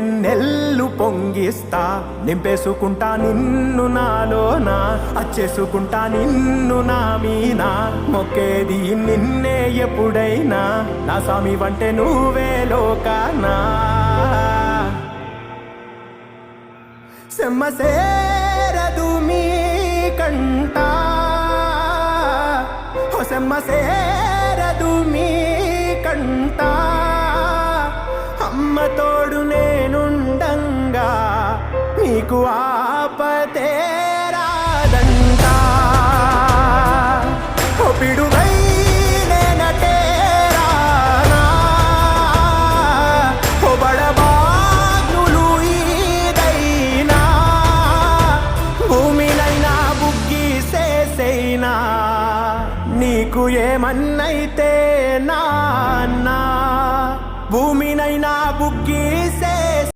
ఎన్నెల్లు పొంగిస్తా, నింపేసుకుంటా నిన్ను నాలోనా, అచ్చేసుకుంటా నిన్ను నా మీనా, మొక్కేది నిన్నే ఎప్పుడైనా, నా స్వామి వంటే నువ్వే లోకానా. సెమ్మసేరదు మీ కంట, సెమ్మసేరదు మీ కంట, అమ్మ తోడు నేనుండంగా నీకు ఆపతే రాదంట. ఓ పిడుగై నేనటే రానా, ఓ బడబాగ్నులు ఈదైనా, భూమినైనా బుగ్గిసేసైనా, నీకు ఏమన్నైతే నాన్న, భూమినైనా బుగ్గి